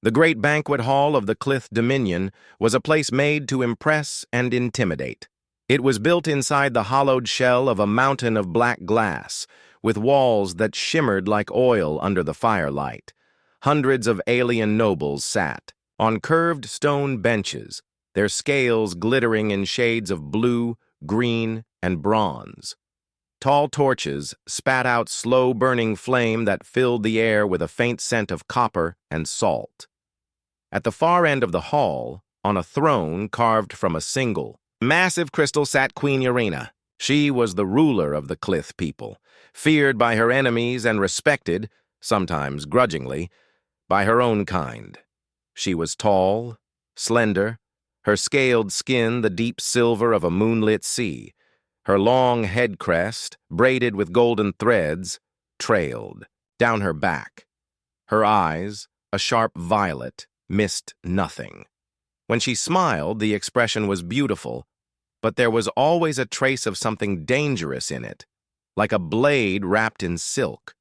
The great banquet hall of the Clith Dominion was a place made to impress and intimidate. It was built inside the hollowed shell of a mountain of black glass, with walls that shimmered like oil under the firelight. Hundreds of alien nobles sat on curved stone benches, their scales glittering in shades of blue, green, and bronze. Tall torches spat out slow-burning flame that filled the air with a faint scent of copper and salt. At the far end of the hall, on a throne carved from a single, massive crystal sat Queen Urena. She was the ruler of the Clith people, feared by her enemies and respected, sometimes grudgingly, by her own kind. She was tall, slender, her scaled skin the deep silver of a moonlit sea. Her long head crest, braided with golden threads, trailed down her back. Her eyes, a sharp violet, missed nothing. When she smiled, the expression was beautiful, but there was always a trace of something dangerous in it, like a blade wrapped in silk.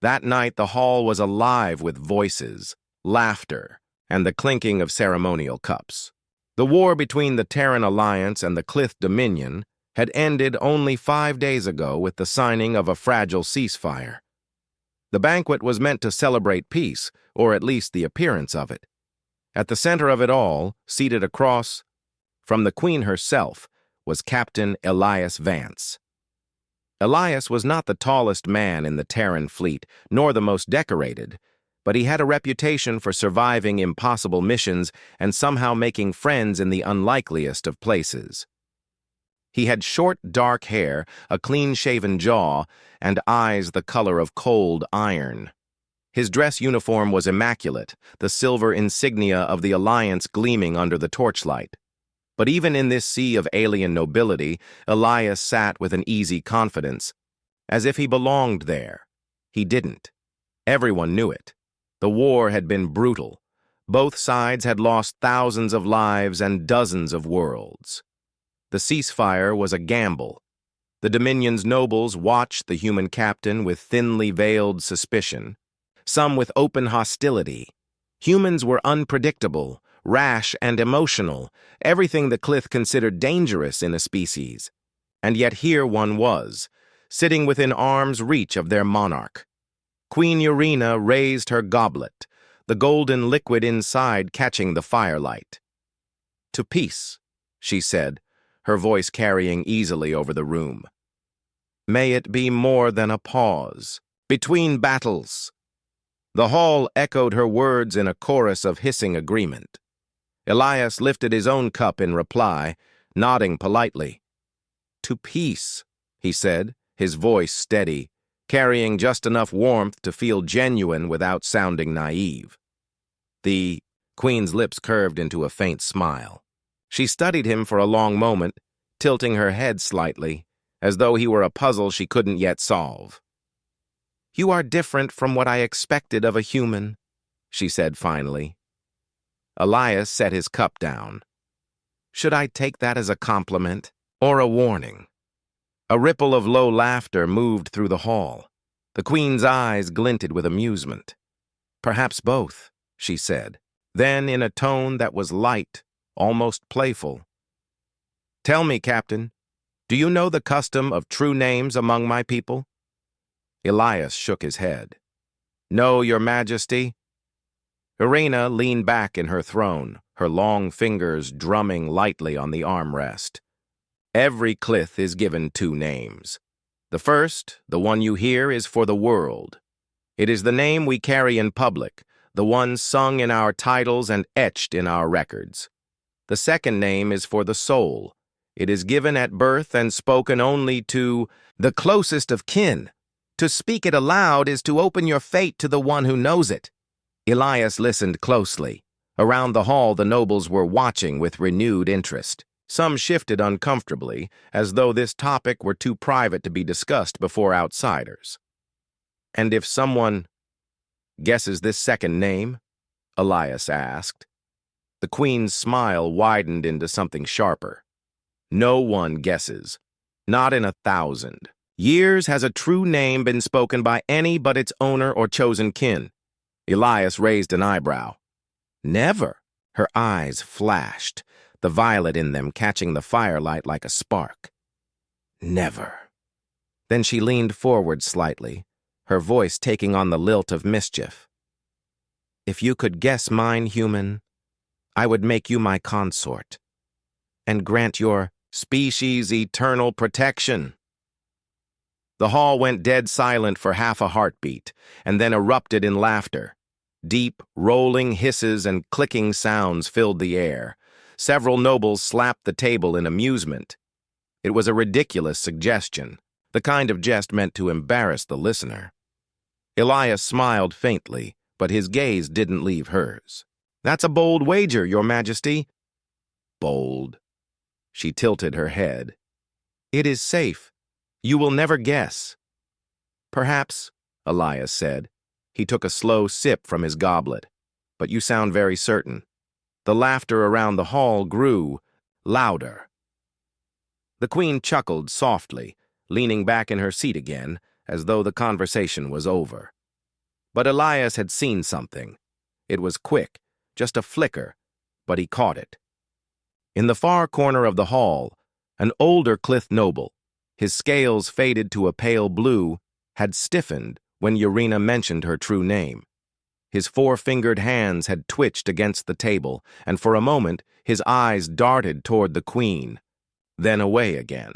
That night the hall was alive with voices, laughter, and the clinking of ceremonial cups. The war between the Terran Alliance and the Clith Dominion had ended only 5 days ago with the signing of a fragile ceasefire. The banquet was meant to celebrate peace, or at least the appearance of it. At the center of it all, seated across from the Queen herself, was Captain Elias Vance. Elias was not the tallest man in the Terran fleet, nor the most decorated, but he had a reputation for surviving impossible missions and somehow making friends in the unlikeliest of places. He had short, dark hair, a clean-shaven jaw, and eyes the color of cold iron. His dress uniform was immaculate, the silver insignia of the Alliance gleaming under the torchlight. But even in this sea of alien nobility, Elias sat with an easy confidence, as if he belonged there. He didn't. Everyone knew it. The war had been brutal. Both sides had lost thousands of lives and dozens of worlds. The ceasefire was a gamble. The Dominion's nobles watched the human captain with thinly veiled suspicion, some with open hostility. Humans were unpredictable, rash, and emotional, everything the Clith considered dangerous in a species. And yet here one was, sitting within arm's reach of their monarch. Queen Urena raised her goblet, the golden liquid inside catching the firelight. "To peace," she said, her voice carrying easily over the room. "May it be more than a pause between battles." The hall echoed her words in a chorus of hissing agreement. Elias lifted his own cup in reply, nodding politely. "To peace," he said, his voice steady, carrying just enough warmth to feel genuine without sounding naive. The Queen's lips curved into a faint smile. She studied him for a long moment, tilting her head slightly, as though he were a puzzle she couldn't yet solve. "You are different from what I expected of a human," she said finally. Elias set his cup down. Should I take that as a compliment or a warning? A ripple of low laughter moved through the hall. The Queen's eyes glinted with amusement. "Perhaps both," she said. Then, in a tone that was light, almost playful, "Tell me, Captain, do you know the custom of true names among my people?" Elias shook his head. "No, Your Majesty." Urena leaned back in her throne, her long fingers drumming lightly on the armrest. "Every Clith is given 2 names. The first, the one you hear, is for the world. It is the name we carry in public, the one sung in our titles and etched in our records. The second name is for the soul. It is given at birth and spoken only to the closest of kin. To speak it aloud is to open your fate to the one who knows it." Elias listened closely. Around the hall the nobles were watching with renewed interest. Some shifted uncomfortably, as though this topic were too private to be discussed before outsiders. "And if someone guesses this second name?" Elias asked. The Queen's smile widened into something sharper. "No one guesses. Not in 1,000. Years has a true name been spoken by any but its owner or chosen kin." Elias raised an eyebrow. Never. Her eyes flashed, the violet in them catching the firelight like a spark. Never. Then she leaned forward slightly, her voice taking on the lilt of mischief. If you could guess mine, human, I would make you my consort, and grant your species eternal protection. The hall went dead silent for half a heartbeat, and then erupted in laughter. Deep, rolling hisses and clicking sounds filled the air. Several nobles slapped the table in amusement. It was a ridiculous suggestion, the kind of jest meant to embarrass the listener. Elias smiled faintly, but his gaze didn't leave hers. That's a bold wager, Your Majesty. Bold. She tilted her head. It is safe. You will never guess. Perhaps, Elias said. He took a slow sip from his goblet. But you sound very certain. The laughter around the hall grew louder. The queen chuckled softly, leaning back in her seat again, as though the conversation was over. But Elias had seen something. It was quick, just a flicker, but he caught it. In the far corner of the hall, an older Clith noble, his scales faded to a pale blue, had stiffened when Urena mentioned her true name. His four-fingered hands had twitched against the table, and for a moment his eyes darted toward the queen, then away again.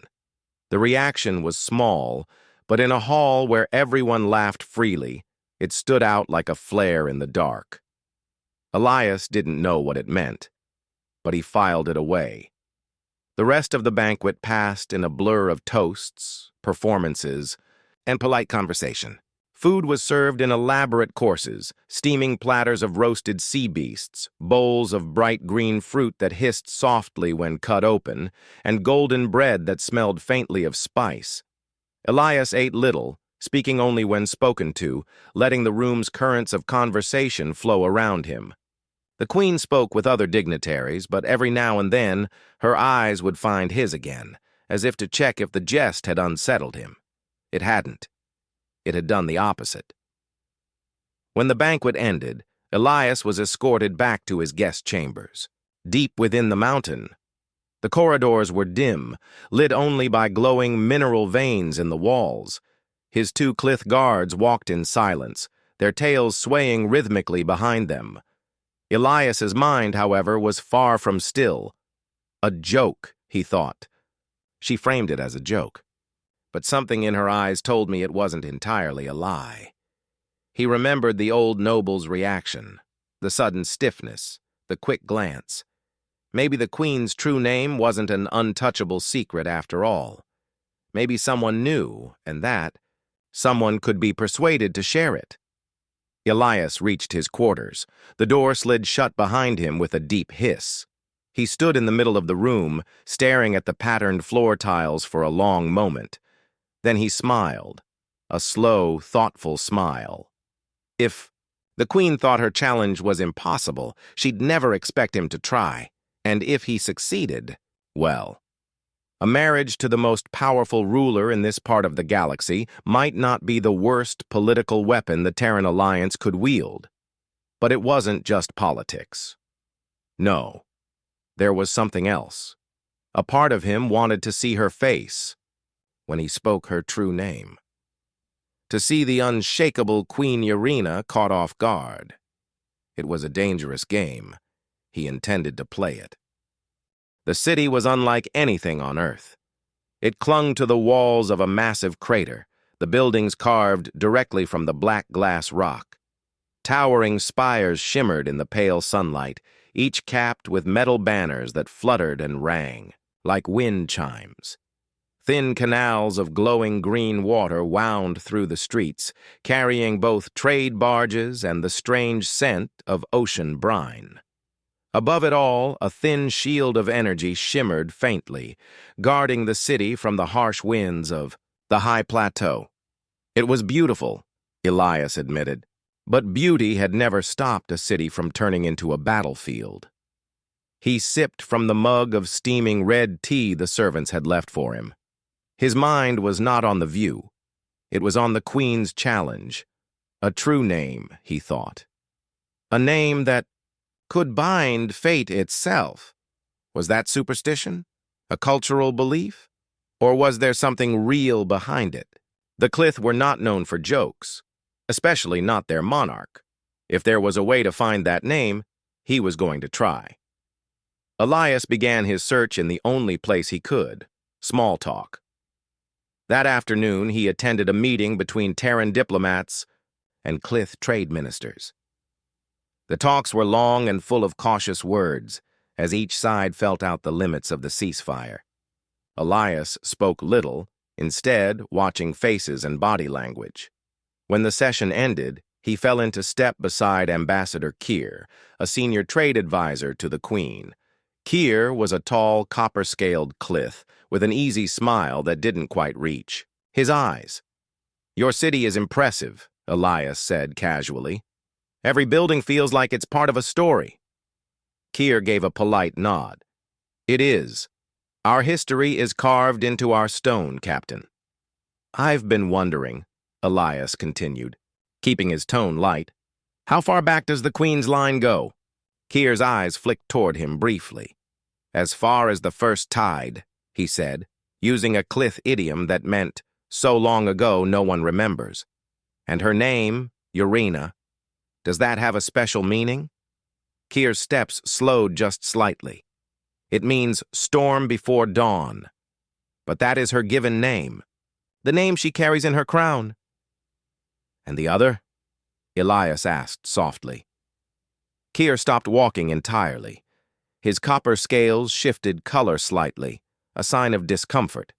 The reaction was small, but in a hall where everyone laughed freely, it stood out like a flare in the dark. Elias didn't know what it meant, but he filed it away. The rest of the banquet passed in a blur of toasts, performances, and polite conversation. Food was served in elaborate courses, steaming platters of roasted sea beasts, bowls of bright green fruit that hissed softly when cut open, and golden bread that smelled faintly of spice. Elias ate little, speaking only when spoken to, letting the room's currents of conversation flow around him. The queen spoke with other dignitaries, but every now and then her eyes would find his again, as if to check if the jest had unsettled him. It hadn't. It had done the opposite. When the banquet ended, Elias was escorted back to his guest chambers, deep within the mountain. The corridors were dim, lit only by glowing mineral veins in the walls. His two Clith guards walked in silence, their tails swaying rhythmically behind them. Elias's mind, however, was far from still. A joke, he thought. She framed it as a joke. But something in her eyes told me it wasn't entirely a lie. He remembered the old noble's reaction, the sudden stiffness, the quick glance. Maybe the queen's true name wasn't an untouchable secret after all. Maybe someone knew, and that someone could be persuaded to share it. Elias reached his quarters. The door slid shut behind him with a deep hiss. He stood in the middle of the room, staring at the patterned floor tiles for a long moment. Then he smiled, a slow, thoughtful smile. If the queen thought her challenge was impossible, she'd never expect him to try. And if he succeeded, well, a marriage to the most powerful ruler in this part of the galaxy might not be the worst political weapon the Terran Alliance could wield. But it wasn't just politics. No, there was something else. A part of him wanted to see her face when he spoke her true name. To see the unshakable Queen Urena caught off guard. It was a dangerous game. He intended to play it. The city was unlike anything on Earth. It clung to the walls of a massive crater, the buildings carved directly from the black glass rock. Towering spires shimmered in the pale sunlight, each capped with metal banners that fluttered and rang, like wind chimes. Thin canals of glowing green water wound through the streets, carrying both trade barges and the strange scent of ocean brine. Above it all, a thin shield of energy shimmered faintly, guarding the city from the harsh winds of the high plateau. It was beautiful, Elias admitted, but beauty had never stopped a city from turning into a battlefield. He sipped from the mug of steaming red tea the servants had left for him. His mind was not on the view. It was on the Queen's challenge. A true name, he thought. A name that could bind fate itself. Was that superstition? A cultural belief? Or was there something real behind it? The Clith were not known for jokes, especially not their monarch. If there was a way to find that name, he was going to try. Elias began his search in the only place he could, small talk. That afternoon, he attended a meeting between Terran diplomats and Clith trade ministers. The talks were long and full of cautious words, as each side felt out the limits of the ceasefire. Elias spoke little, instead watching faces and body language. When the session ended, he fell into step beside Ambassador Keir, a senior trade advisor to the Queen. Keir was a tall, copper-scaled Clith with an easy smile that didn't quite reach. His eyes. "Your city is impressive," Elias said casually. "Every building feels like it's part of a story." Keir gave a polite nod. "It is. Our history is carved into our stone, Captain." "I've been wondering," Elias continued, keeping his tone light. "How far back does the Queen's line go?" Keir's eyes flicked toward him briefly. "As far as the first tide," he said, using a Clith idiom that meant, "so long ago no one remembers." "And her name, Urena, does that have a special meaning?" Keir's steps slowed just slightly. "It means storm before dawn. But that is her given name, the name she carries in her crown." "And the other?" Elias asked softly. Keir stopped walking entirely. His copper scales shifted color slightly, a sign of discomfort.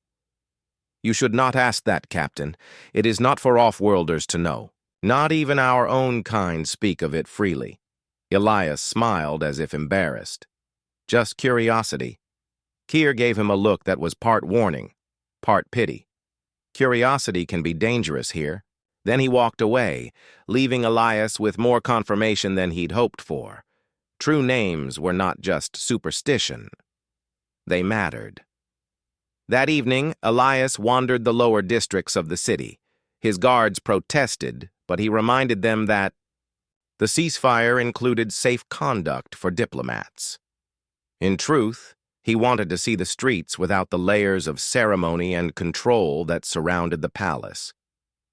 "You should not ask that, Captain. It is not for off-worlders to know. Not even our own kind speak of it freely." Elias smiled as if embarrassed. "Just curiosity." Keir gave him a look that was part warning, part pity. Curiosity can be dangerous here. Then he walked away, leaving Elias with more confirmation than he'd hoped for. True names were not just superstition. They mattered. That evening, Elias wandered the lower districts of the city. His guards protested, but he reminded them that the ceasefire included safe conduct for diplomats. In truth, he wanted to see the streets without the layers of ceremony and control that surrounded the palace.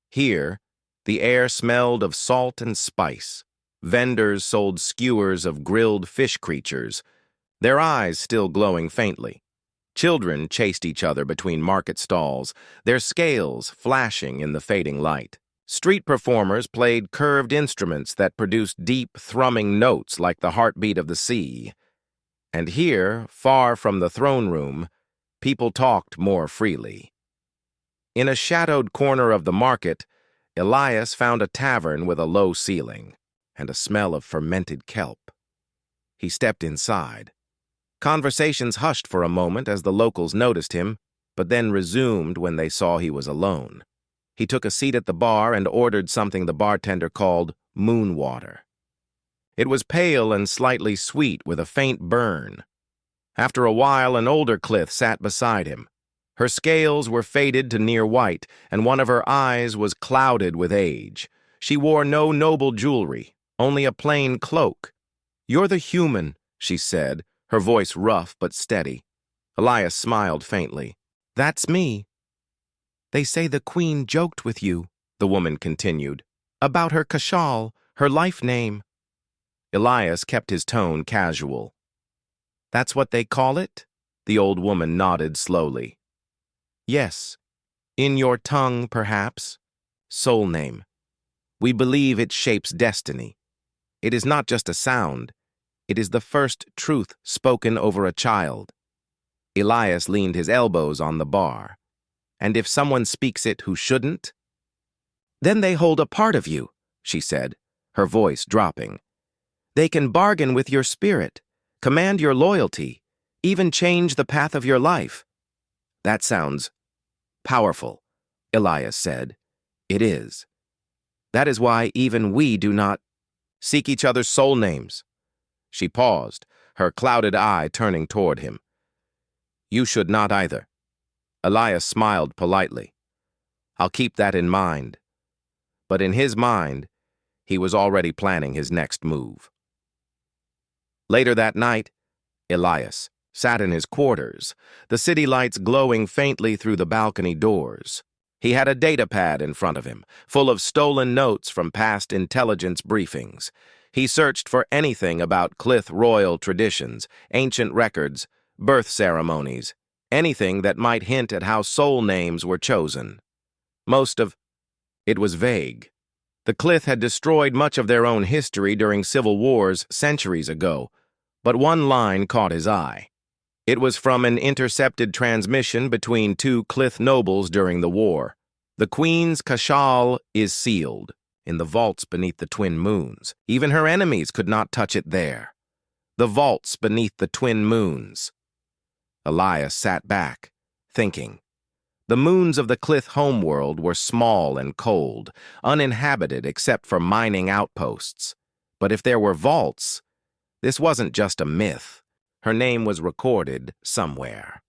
Here, the air smelled of salt and spice. Vendors sold skewers of grilled fish creatures, their eyes still glowing faintly. Children chased each other between market stalls, their scales flashing in the fading light. Street performers played curved instruments that produced deep, thrumming notes like the heartbeat of the sea. And here, far from the throne room, people talked more freely. In a shadowed corner of the market, Elias found a tavern with a low ceiling and a smell of fermented kelp. He stepped inside. Conversations hushed for a moment as the locals noticed him, but then resumed when they saw he was alone. He took a seat at the bar and ordered something the bartender called moon water. It was pale and slightly sweet with a faint burn. After a while, an older Clith sat beside him. Her scales were faded to near white, and one of her eyes was clouded with age. She wore no noble jewelry, only a plain cloak. "You're the human," she said, her voice rough but steady. Elias smiled faintly. "That's me." "They say the Queen joked with you," the woman continued, "about her kashal, her life name." Elias kept his tone casual. "That's what they call it?" The old woman nodded slowly. "Yes. In your tongue, perhaps. Soul name. We believe it shapes destiny. It is not just a sound. It is the first truth spoken over a child." Elias leaned his elbows on the bar. "And if someone speaks it who shouldn't?" "Then they hold a part of you," she said, her voice dropping. "They can bargain with your spirit, command your loyalty, even change the path of your life." "That sounds powerful," Elias said. "It is. That is why even we do not seek each other's soul names." She paused, her clouded eye turning toward him. "You should not either." Elias smiled politely. "I'll keep that in mind." But in his mind, he was already planning his next move. Later that night, Elias sat in his quarters, the city lights glowing faintly through the balcony doors. He had a data pad in front of him, full of stolen notes from past intelligence briefings. He searched for anything about Clith royal traditions, ancient records, birth ceremonies, anything that might hint at how soul names were chosen. Most of it was vague. The Clith had destroyed much of their own history during civil wars centuries ago, but one line caught his eye. It was from an intercepted transmission between two Clith nobles during the war. The Queen's Kashal is sealed in the vaults beneath the twin moons. Even her enemies could not touch it there. The vaults beneath the twin moons. Elias sat back, thinking. The moons of the Clith homeworld were small and cold, uninhabited except for mining outposts. But if there were vaults, this wasn't just a myth. Her name was recorded somewhere.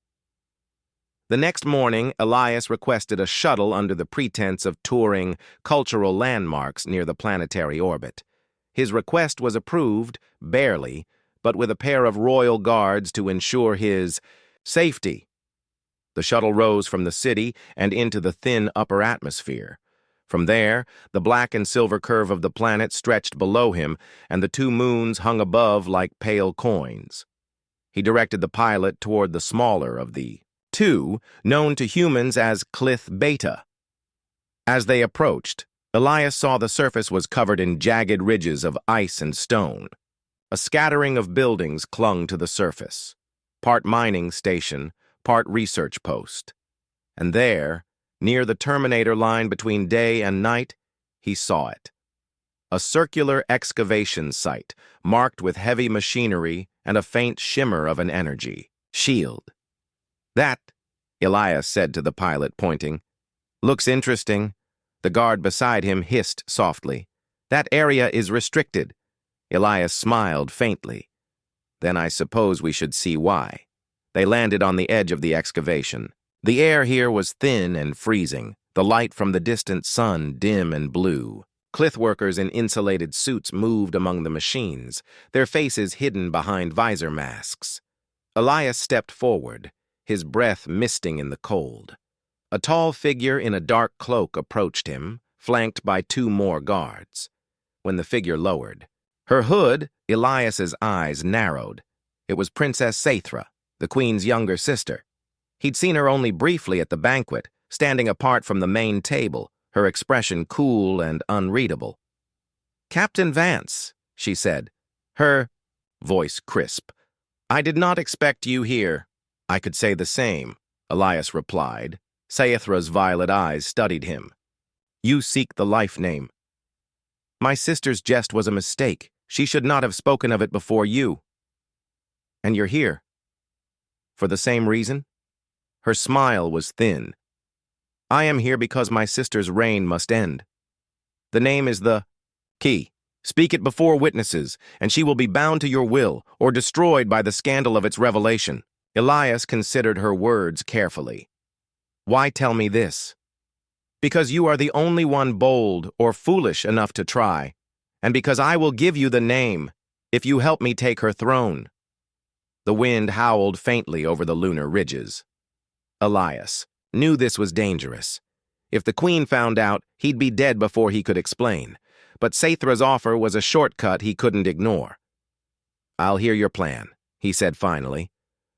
The next morning, Elias requested a shuttle under the pretense of touring cultural landmarks near the planetary orbit. His request was approved, barely, but with a pair of royal guards to ensure his safety. The shuttle rose from the city and into the thin upper atmosphere. From there, the black and silver curve of the planet stretched below him, and the two moons hung above like pale coins. He directed the pilot toward the smaller of the two, known to humans as Clith Beta. As they approached, Elias saw the surface was covered in jagged ridges of ice and stone. A scattering of buildings clung to the surface, part mining station, part research post. And there, near the terminator line between day and night, he saw it. A circular excavation site, marked with heavy machinery and a faint shimmer of an energy shield. That, Elias said to the pilot, pointing, looks interesting. The guard beside him hissed softly. That area is restricted. Elias smiled faintly. Then I suppose we should see why. They landed on the edge of the excavation. The air here was thin and freezing, the light from the distant sun dim and blue. Clith workers in insulated suits moved among the machines, their faces hidden behind visor masks. Elias stepped forward, his breath misting in the cold. A tall figure in a dark cloak approached him, flanked by two more guards. When the figure lowered her hood, Elias's eyes narrowed. It was Princess Saithra, the Queen's younger sister. He'd seen her only briefly at the banquet, standing apart from the main table, her expression cool and unreadable. "Captain Vance," she said, her voice crisp. "I did not expect you here." "I could say the same," Elias replied. Saithra's violet eyes studied him. "You seek the life name." "My sister's jest was a mistake. She should not have spoken of it before you." "And you're here?" "For the same reason?" Her smile was thin. "I am here because my sister's reign must end. The name is the key. Speak it before witnesses, and she will be bound to your will or destroyed by the scandal of its revelation." Elias considered her words carefully. "Why tell me this?" "Because you are the only one bold or foolish enough to try, and because I will give you the name if you help me take her throne." The wind howled faintly over the lunar ridges. Elias knew this was dangerous. If the Queen found out, he'd be dead before he could explain. But Saithra's offer was a shortcut he couldn't ignore. "I'll hear your plan," he said finally.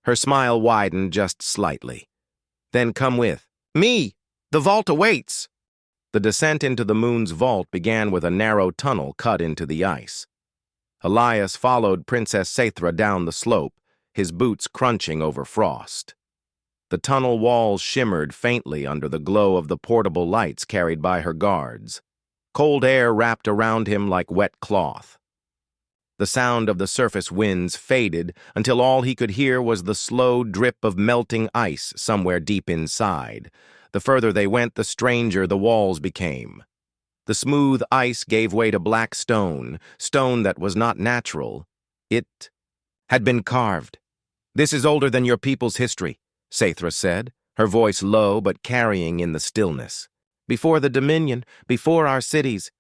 Her smile widened just slightly. "Then come with me. The vault awaits." The descent into the moon's vault began with a narrow tunnel cut into the ice. Elias followed Princess Saithra down the slope, his boots crunching over frost. The tunnel walls shimmered faintly under the glow of the portable lights carried by her guards. Cold air wrapped around him like wet cloth. The sound of the surface winds faded until all he could hear was the slow drip of melting ice somewhere deep inside. The further they went, the stranger the walls became. The smooth ice gave way to black stone, stone that was not natural. It had been carved. "This is older than your people's history," Saithra said, her voice low but carrying in the stillness. "Before the Dominion, before our cities,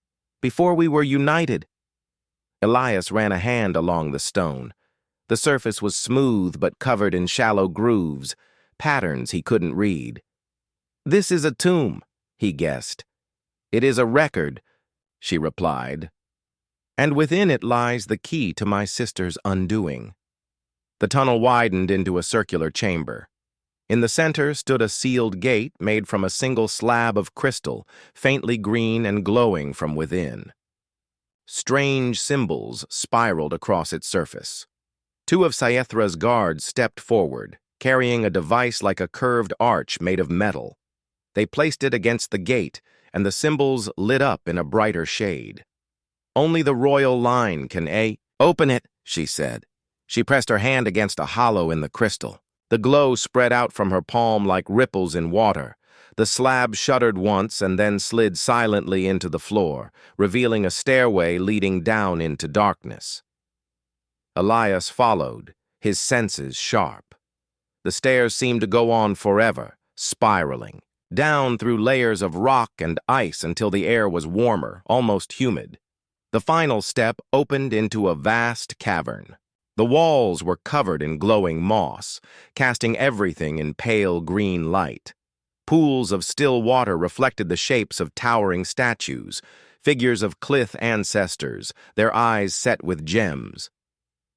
before we were united." Elias ran a hand along the stone. The surface was smooth but covered in shallow grooves, patterns he couldn't read. "This is a tomb," he guessed. "It is a record," she replied. "And within it lies the key to my sister's undoing." The tunnel widened into a circular chamber. In the center stood a sealed gate made from a single slab of crystal, faintly green and glowing from within. Strange symbols spiraled across its surface. Two of Sciethra's guards stepped forward, carrying a device like a curved arch made of metal. They placed it against the gate, and the symbols lit up in a brighter shade. "Only the royal line can open it," she said. She pressed her hand against a hollow in the crystal. The glow spread out from her palm like ripples in water. The slab shuddered once and then slid silently into the floor, revealing a stairway leading down into darkness. Elias followed, his senses sharp. The stairs seemed to go on forever, spiraling, down through layers of rock and ice until the air was warmer, almost humid. The final step opened into a vast cavern. The walls were covered in glowing moss, casting everything in pale green light. Pools of still water reflected the shapes of towering statues, figures of Clith ancestors, their eyes set with gems.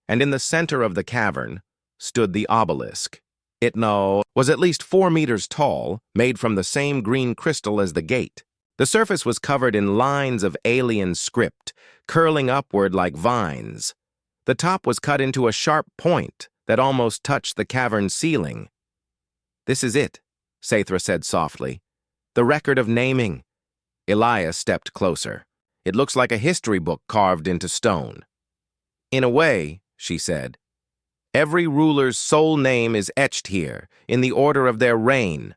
And in the center of the cavern stood the obelisk. It was at least 4 meters tall, made from the same green crystal as the gate. The surface was covered in lines of alien script, curling upward like vines. The top was cut into a sharp point that almost touched the cavern ceiling. "This is it," Sciethra said softly. "The record of naming." Elias stepped closer. "It looks like a history book carved into stone." "In a way," she said. "Every ruler's sole name is etched here, in the order of their reign."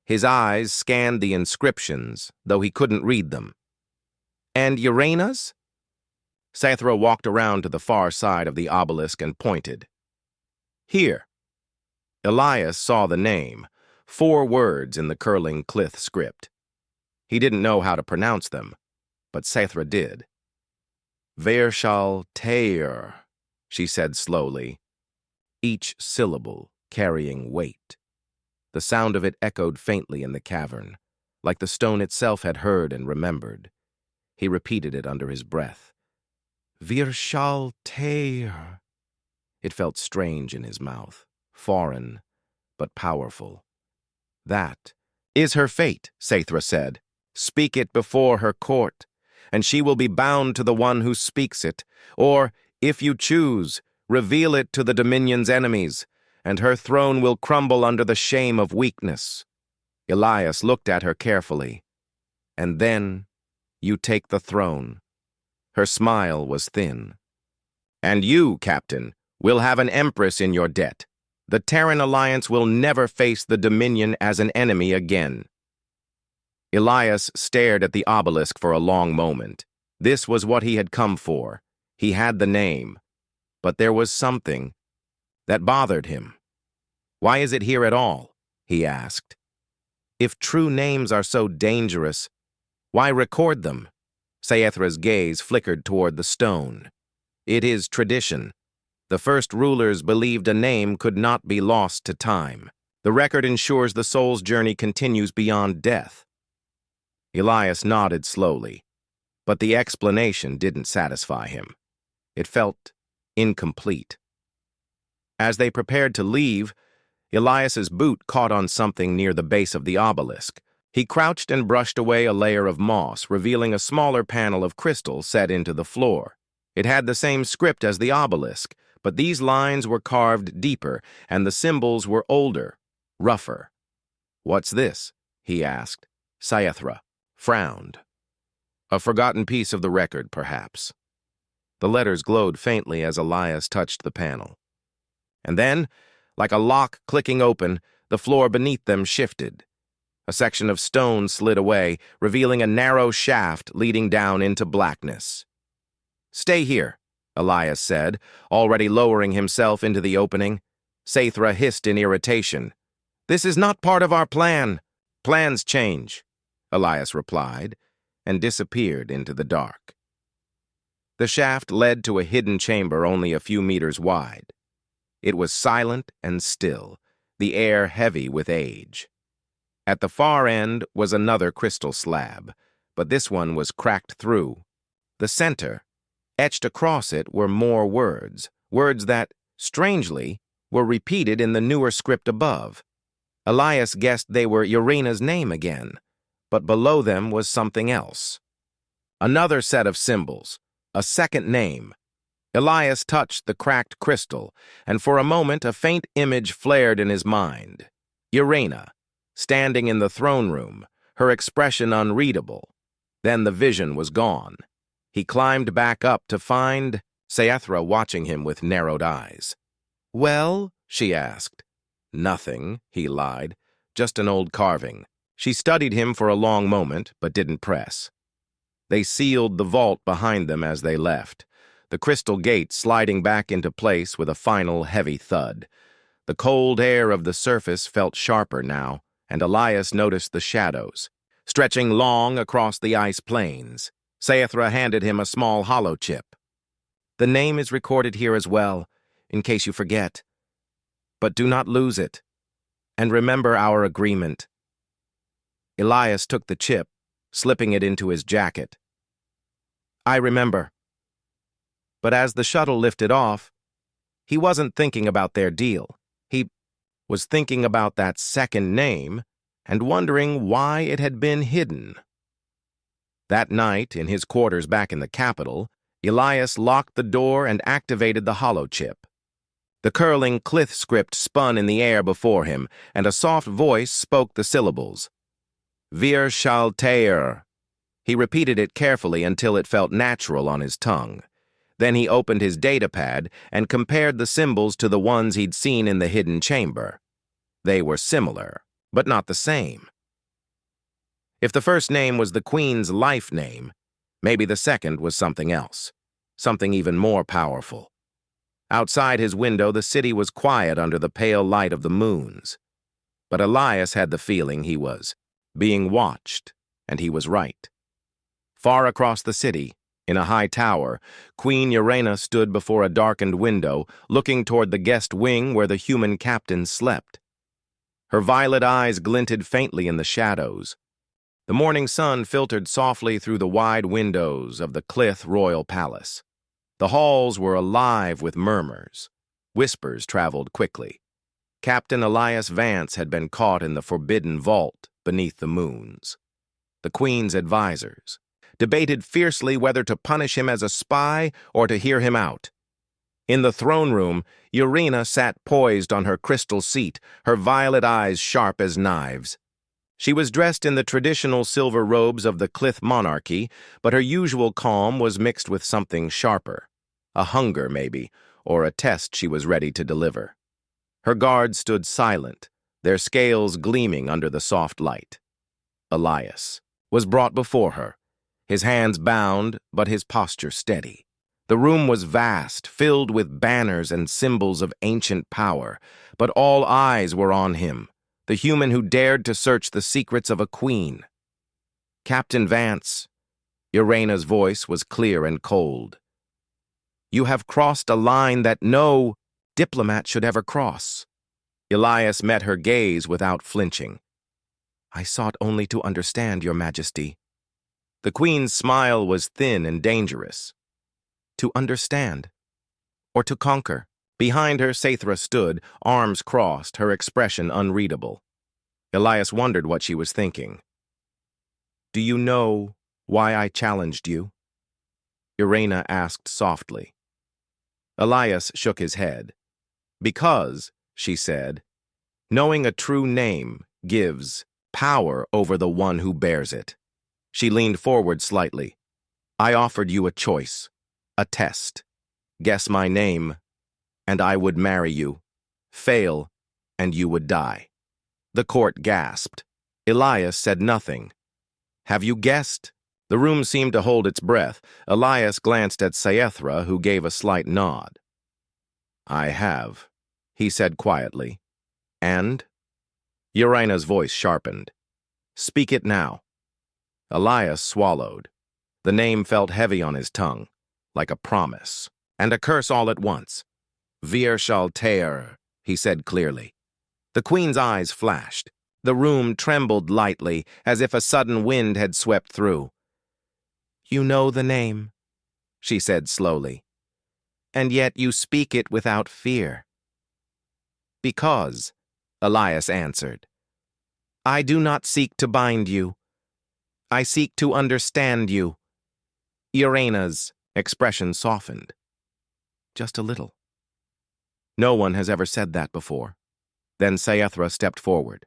His eyes scanned the inscriptions, though he couldn't read them. "And Uranus?" Sciethra walked around to the far side of the obelisk and pointed. "Here." Elias saw the name, 4 words in the curling Clith script. He didn't know how to pronounce them, but Sciethra did. "Viewership," she said slowly, each syllable carrying weight. The sound of it echoed faintly in the cavern, like the stone itself had heard and remembered. He repeated it under his breath. "Viewership." It felt strange in his mouth, foreign, but powerful. "That is her fate," Sciethra said. "Speak it before her court, and she will be bound to the one who speaks it, or, if you choose, reveal it to the Dominion's enemies, and her throne will crumble under the shame of weakness." Elias looked at her carefully. "And then you take the throne." Her smile was thin. "And you, Captain, will have an empress in your debt. The Terran Alliance will never face the Dominion as an enemy again." Elias stared at the obelisk for a long moment. This was what he had come for. He had the name. But there was something that bothered him. "Why is it here at all?" he asked. "If true names are so dangerous, why record them?" Sciethra's gaze flickered toward the stone. "It is tradition. The first rulers believed a name could not be lost to time. The record ensures the soul's journey continues beyond death." Elias nodded slowly, but the explanation didn't satisfy him. It felt incomplete. As they prepared to leave, Elias's boot caught on something near the base of the obelisk. He crouched and brushed away a layer of moss, revealing a smaller panel of crystal set into the floor. It had the same script as the obelisk, but these lines were carved deeper, and the symbols were older, rougher. "What's this?" he asked. Sciethra frowned. "A forgotten piece of the record, perhaps." The letters glowed faintly as Elias touched the panel. And then, like a lock clicking open, the floor beneath them shifted. A section of stone slid away, revealing a narrow shaft leading down into blackness. "Stay here," Elias said, already lowering himself into the opening. Sciethra hissed in irritation. "This is not part of our plan." "Plans change," Elias replied, and disappeared into the dark. The shaft led to a hidden chamber only a few meters wide. It was silent and still, the air heavy with age. At the far end was another crystal slab, but this one was cracked through. The center, etched across it, were more words, words that, strangely, were repeated in the newer script above. Elias guessed they were Urena's name again, but below them was something else. Another set of symbols, a second name. Elias touched the cracked crystal, and for a moment a faint image flared in his mind. Urena, standing in the throne room, her expression unreadable. Then the vision was gone. He climbed back up to find Scifi watching him with narrowed eyes. "Well?" she asked. "Nothing," he lied. "Just an old carving." She studied him for a long moment, but didn't press. They sealed the vault behind them as they left, the crystal gate sliding back into place with a final heavy thud. The cold air of the surface felt sharper now, and Elias noticed the shadows, stretching long across the ice plains. Scifi handed him a small hollow chip. "The name is recorded here as well, in case you forget. But do not lose it, and remember our agreement." Elias took the chip, slipping it into his jacket. "I remember." But as the shuttle lifted off, he wasn't thinking about their deal. He was thinking about that second name and wondering why it had been hidden. That night, in his quarters back in the capital, Elias locked the door and activated the hollow chip. The curling Clith script spun in the air before him, and a soft voice spoke the syllables. "Wir Schalter." He repeated it carefully until it felt natural on his tongue. Then he opened his datapad and compared the symbols to the ones he'd seen in the hidden chamber. They were similar, but not the same. If the first name was the Queen's life name, maybe the second was something else, something even more powerful. Outside his window, the city was quiet under the pale light of the moons. But Elias had the feeling he was being watched, and he was right. Far across the city, in a high tower, Queen Urena stood before a darkened window, looking toward the guest wing where the human captain slept. Her violet eyes glinted faintly in the shadows. The morning sun filtered softly through the wide windows of the Clith royal palace. The halls were alive with murmurs. Whispers traveled quickly. Captain Elias Vance had been caught in the forbidden vault beneath the moons. The Queen's advisors debated fiercely whether to punish him as a spy or to hear him out. In the throne room, Urena sat poised on her crystal seat, her violet eyes sharp as knives. She was dressed in the traditional silver robes of the Clith monarchy, but her usual calm was mixed with something sharper. A hunger, maybe, or a test she was ready to deliver. Her guards stood silent, their scales gleaming under the soft light. Elias was brought before her, his hands bound, but his posture steady. The room was vast, filled with banners and symbols of ancient power, but all eyes were on him, the human who dared to search the secrets of a queen. "Captain Vance," Urena's voice was clear and cold. "You have crossed a line that no diplomat should ever cross." Elias met her gaze without flinching. "I sought only to understand, Your Majesty." The Queen's smile was thin and dangerous. To understand, or to conquer. Behind her, Scifi stood, arms crossed, her expression unreadable. Elias wondered what she was thinking. "Do you know why I challenged you?" Urena asked softly. Elias shook his head. "Because," she said, "knowing a true name gives power over the one who bears it." She leaned forward slightly. "I offered you a choice, a test. Guess my name, and I would marry you. Fail, and you would die." The court gasped. Elias said nothing. "Have you guessed?" The room seemed to hold its breath. Elias glanced at Scifi, who gave a slight nod. "I have," he said quietly. "And?" Urena's voice sharpened. "Speak it now." Elias swallowed. The name felt heavy on his tongue, like a promise, and a curse all at once. "Wir shall tear," he said clearly. The queen's eyes flashed. The room trembled lightly, as if a sudden wind had swept through. "You know the name," she said slowly, "and yet you speak it without fear." "Because," Elias answered, "I do not seek to bind you. I seek to understand you." Irena's expression softened. Just a little. "No one has ever said that before." Then Saethra stepped forward.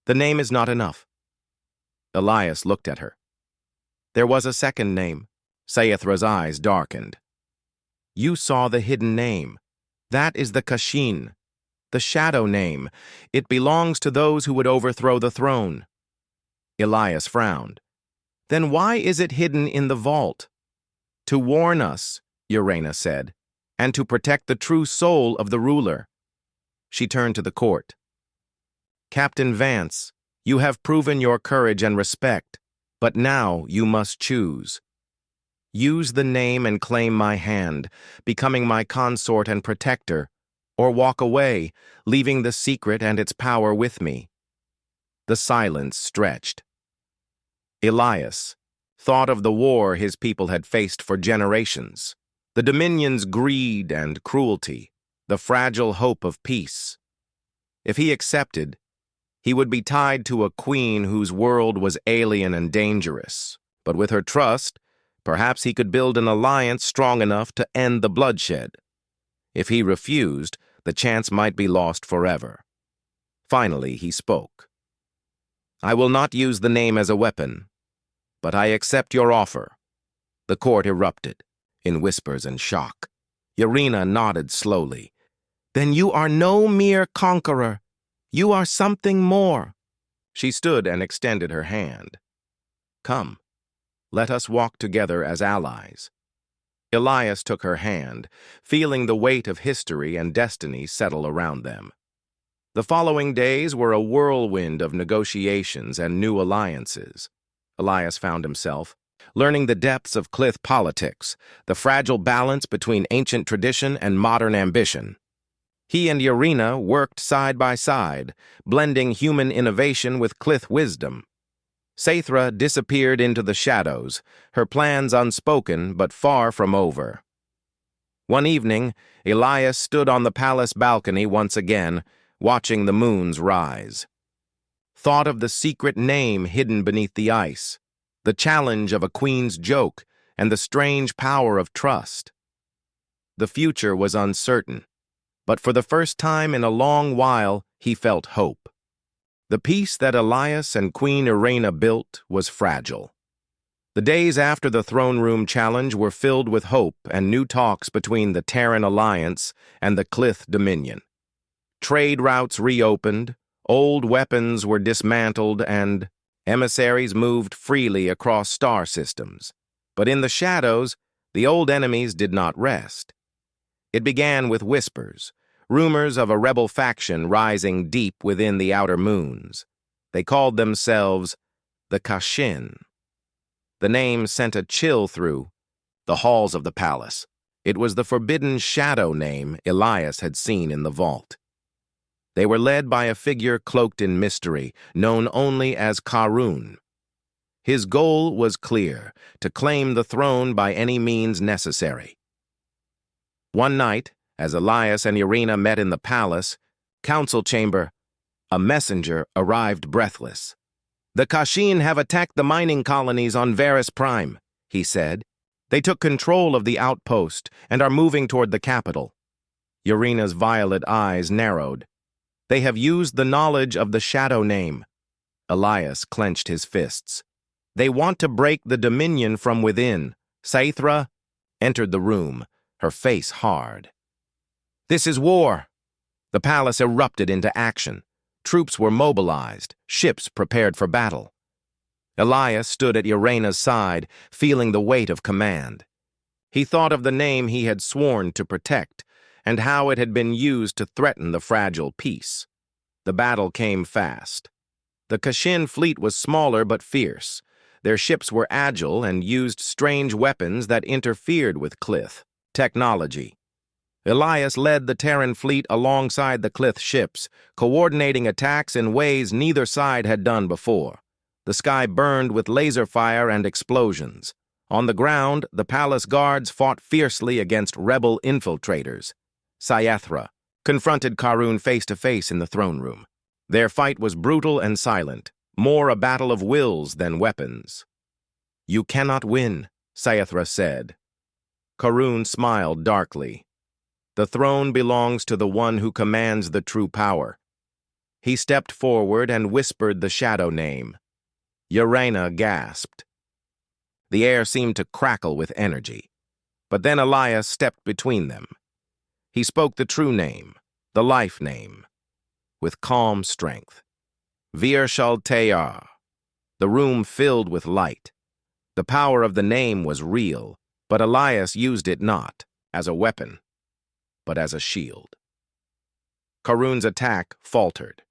"The name is not enough." Elias looked at her. "There was a second name." Saethra's eyes darkened. "You saw the hidden name. That is the Kashin, the shadow name. It belongs to those who would overthrow the throne." Elias frowned. "Then why is it hidden in the vault?" "To warn us," Irena said, "and to protect the true soul of the ruler." She turned to the court. "Captain Vance, you have proven your courage and respect, but now you must choose. Use the name and claim my hand, becoming my consort and protector, or walk away, leaving the secret and its power with me." The silence stretched. Elias thought of the war his people had faced for generations, the Dominion's greed and cruelty, the fragile hope of peace. If he accepted, he would be tied to a queen whose world was alien and dangerous, but with her trust, perhaps he could build an alliance strong enough to end the bloodshed. If he refused, the chance might be lost forever. Finally, he spoke. "I will not use the name as a weapon, but I accept your offer." The court erupted, in whispers and shock. Irena nodded slowly. "Then you are no mere conqueror. You are something more." She stood and extended her hand. "Come, let us walk together as allies." Elias took her hand, feeling the weight of history and destiny settle around them. The following days were a whirlwind of negotiations and new alliances. Elias found himself learning the depths of Clith politics, the fragile balance between ancient tradition and modern ambition. He and Irena worked side by side, blending human innovation with Clith wisdom. Saethra disappeared into the shadows, her plans unspoken but far from over. One evening, Elias stood on the palace balcony once again, watching the moons rise. Thought of the secret name hidden beneath the ice, the challenge of a queen's joke, and the strange power of trust. The future was uncertain, but for the first time in a long while, he felt hope. The peace that Elias and Queen Irena built was fragile. The days after the throne room challenge were filled with hope and new talks between the Terran Alliance and the Clith Dominion. Trade routes reopened, old weapons were dismantled, and emissaries moved freely across star systems. But in the shadows, the old enemies did not rest. It began with whispers, rumors of a rebel faction rising deep within the outer moons. They called themselves the Kashin. The name sent a chill through the halls of the palace. It was the forbidden shadow name Elias had seen in the vault. They were led by a figure cloaked in mystery, known only as Karun. His goal was clear, to claim the throne by any means necessary. One night, as Elias and Irena met in the palace council chamber, a messenger arrived breathless. "The Kashin have attacked the mining colonies on Varus Prime," he said. "They took control of the outpost and are moving toward the capital." Irena's violet eyes narrowed. "They have used the knowledge of the shadow name." Elias clenched his fists. "They want to break the Dominion from within." Saethra entered the room, her face hard. "This is war." The palace erupted into action. Troops were mobilized, ships prepared for battle. Elias stood at Irena's side, feeling the weight of command. He thought of the name he had sworn to protect, and how it had been used to threaten the fragile peace. The battle came fast. The Kashin fleet was smaller but fierce. Their ships were agile and used strange weapons that interfered with Clith technology. Elias led the Terran fleet alongside the Clith ships, coordinating attacks in ways neither side had done before. The sky burned with laser fire and explosions. On the ground, the palace guards fought fiercely against rebel infiltrators. Sciathra confronted Karun face-to-face in the throne room. Their fight was brutal and silent, more a battle of wills than weapons. "You cannot win," Sciathra said. Karun smiled darkly. "The throne belongs to the one who commands the true power." He stepped forward and whispered the shadow name. Urena gasped. The air seemed to crackle with energy. But then Elias stepped between them. He spoke the true name, the life name, with calm strength. Viewership. The room filled with light. The power of the name was real, but Elias used it not as a weapon, but as a shield. Karun's attack faltered.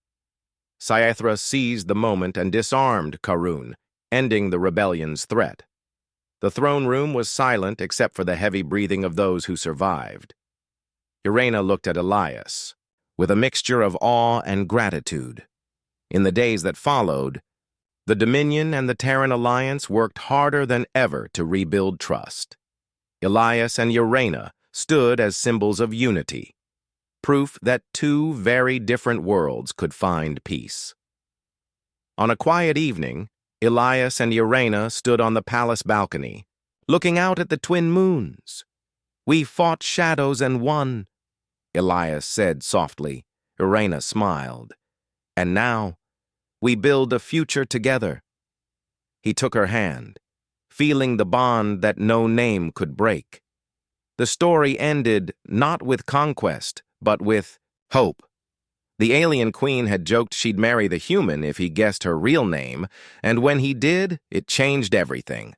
Sciathra seized the moment and disarmed Karun, ending the rebellion's threat. The throne room was silent except for the heavy breathing of those who survived. Urena looked at Elias, with a mixture of awe and gratitude. In the days that followed, the Dominion and the Terran Alliance worked harder than ever to rebuild trust. Elias and Urena stood as symbols of unity, proof that two very different worlds could find peace. On a quiet evening, Elias and Urena stood on the palace balcony, looking out at the twin moons. "We fought shadows and won," Elias said softly. Urena smiled. "And now, we build a future together." He took her hand, feeling the bond that no name could break. The story ended not with conquest, but with hope. The alien queen had joked she'd marry the human if he guessed her real name, and when he did, it changed everything.